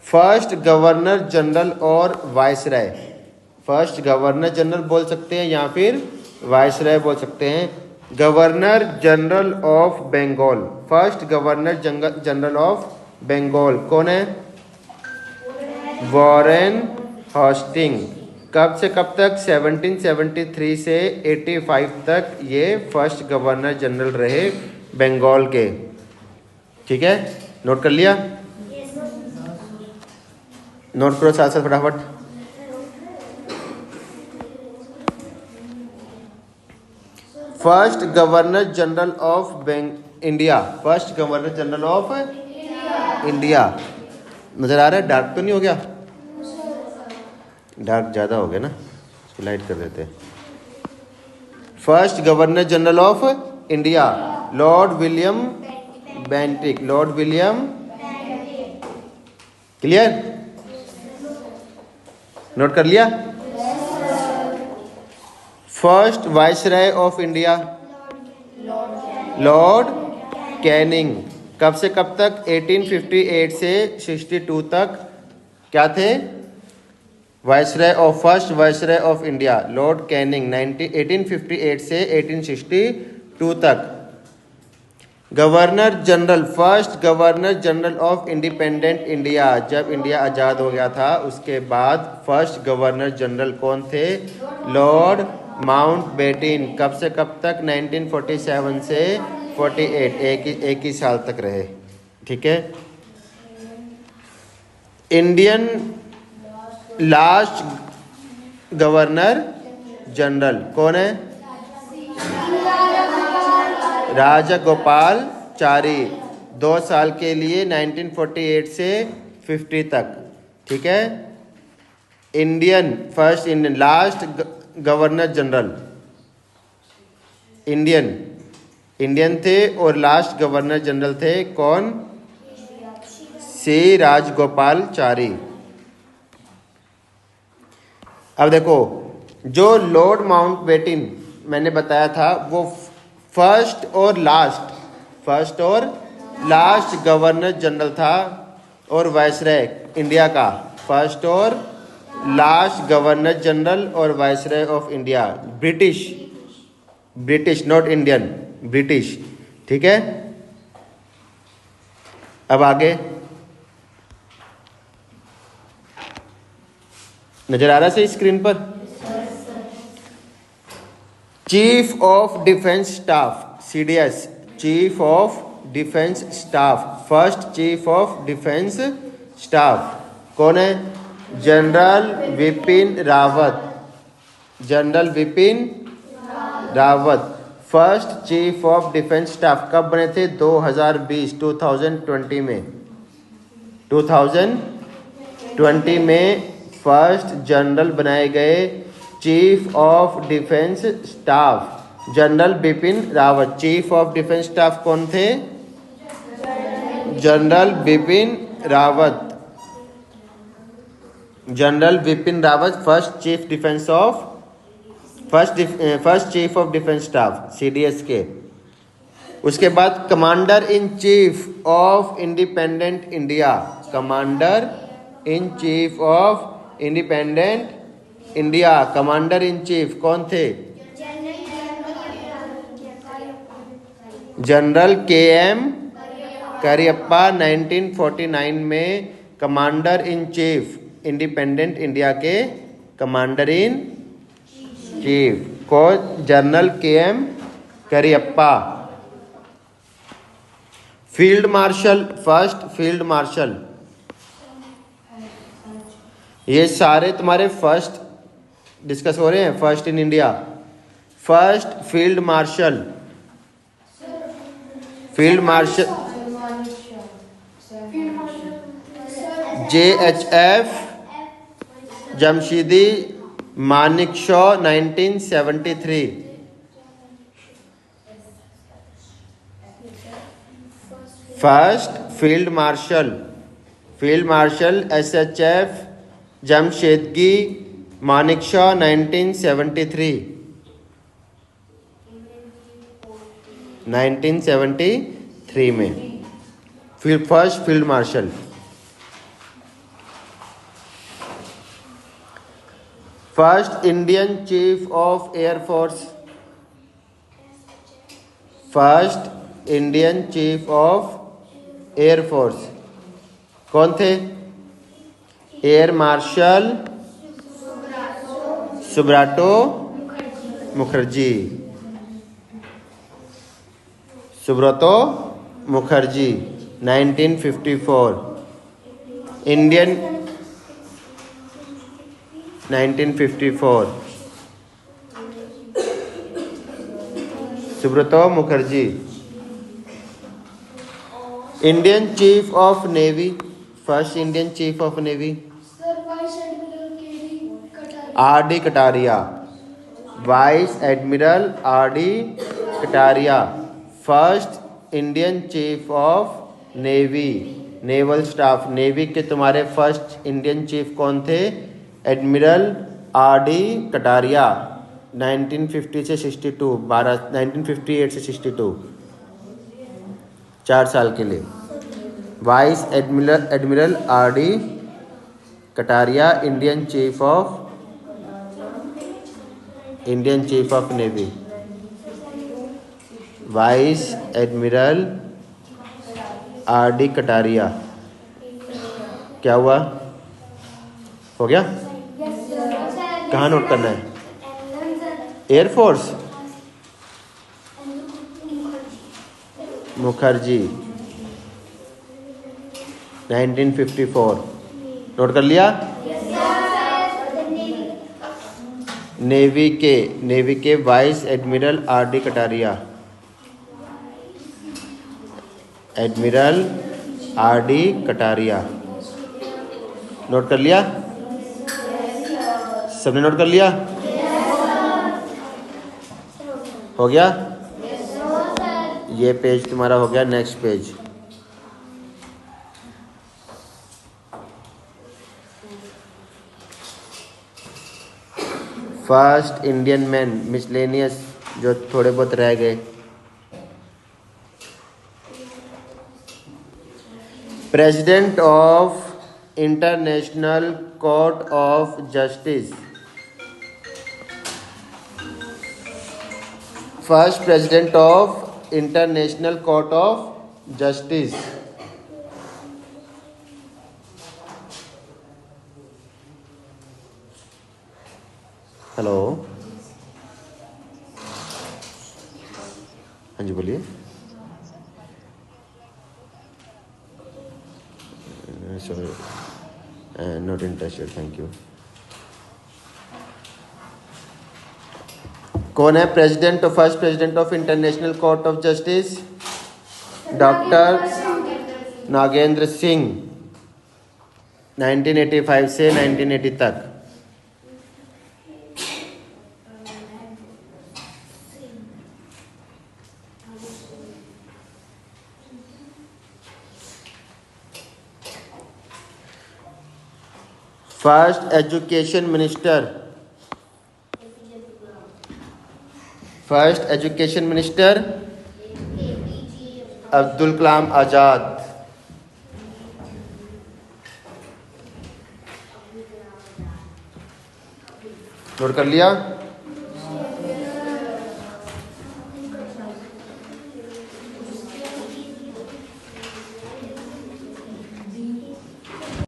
First governor general और viceroy. First governor general बोल सकते हैं या फिर वायसराय बोल सकते हैं। Governor general of Bengal, first governor general of Bengal कौन है? Warren Hastings. कब से कब तक? 1773 से 85 तक ये फर्स्ट गवर्नर जनरल रहे बंगाल के। ठीक है, नोट कर लिया? नोट करो साथ साथ फटाफट। First governor general of India, first governor general of India. नजर आ रहा है? डार्क तो नहीं हो गया? डार्क ज़्यादा हो गया ना, इसको लाइट कर देते हैं। First governor general of India Lord William Bentinck, Lord William. Clear? Note कर लिया? First viceroy of India Lord Canning. कब से कब तक? 1858 से 62 तक क्या थे? Viceroy of, first viceroy of India Lord Canning 1858 से 1862 तक। Governor general, first governor general of independent India, जब इंडिया आज़ाद हो गया था उसके बाद फर्स्ट गवर्नर जनरल कौन थे? Lord Mountbatten. कब से कब तक? 1947 से 48, एक ही साल तक रहे। ठीक है। इंडियन लास्ट गवर्नर जनरल कौन है? राजगोपालाचारी, 2 साल के लिए 1948 से 50 तक। ठीक है। Indian first, Indian last governor general Indian थे और लास्ट गवर्नर जनरल थे कौन? सी राजगोपालाचारी। अब देखो, जो लॉर्ड माउंटबेटन मैंने बताया था वो फर्स्ट और लास्ट गवर्नर जनरल था और वाइसराय इंडिया का फर्स्ट और लास्ट गवर्नर जनरल और viceroy of India. British not Indian, British. ठीक है। अब आगे नजर आ रहा है सही स्क्रीन पर? Chief of defence staff, CDS, chief of defence staff, first chief of defence staff कौन है? General Vipin Rawat. General Vipin Rawat first chief of defence staff कब बने थे? 2020 में 2020 में फर्स्ट जनरल बनाए गए chief of defence staff general Bipin Rawat. Chief of defence staff कौन थे? General Bipin Rawat. General Bipin Rawat first chief of defence staff CDS के। उसके बाद commander in chief of independent India, commander in chief of independent India, commander in chief कौन थे? General KM Cariappa. 1949 में commander in chief independent India के commander in chief को general KM Cariappa. Field marshal, first field marshal, ये सारे तुम्हारे first discuss हो रहे हैं। First in India, first field marshal, JHF Jamshedji Manekshaw 1973। First field marshal SHF Jamshedji Manekshaw 1973 में first field marshal. First Indian chief of air force, first Indian chief of air force कौन थे? Air marshal Subroto Mukherjee, Subroto Mukherjee 1954। Indian 1954 Subroto Mukherjee. Indian chief of navy, first Indian chief of navy R D Kataria, vice admiral R D Kataria, first Indian chief of navy, naval staff. Navy के तुम्हारे first Indian chief कौन थे? Admiral R D Kataria 1950 से 62, 1958 से 62, 4 साल के लिए। Vice admiral R D Kataria Indian chief of navy, vice admiral R D Kataria. क्या हुआ? हो गया? कहाँ नोट करना है? एयरफोर्स मुखर्जी 1954 नोट कर लिया। नेवी के vice admiral R D Kataria, admiral R D Kataria note कर लिया। सबने नोट कर लिया? हो गया? ये पेज तुम्हारा हो गया। Next page, first Indian man miscellaneous जो थोड़े बहुत रह गए। President of International Court of Justice, first president of International Court of Justice. Hello, हाँ जी बोलिए। Sorry, not interested, thank you. कौन है president, first president of International Court of Justice? Doctor Nagendra Singh 1985 से 1980 तक। First education minister, first education minister Abdul Kalam Azad. Note कर लिया?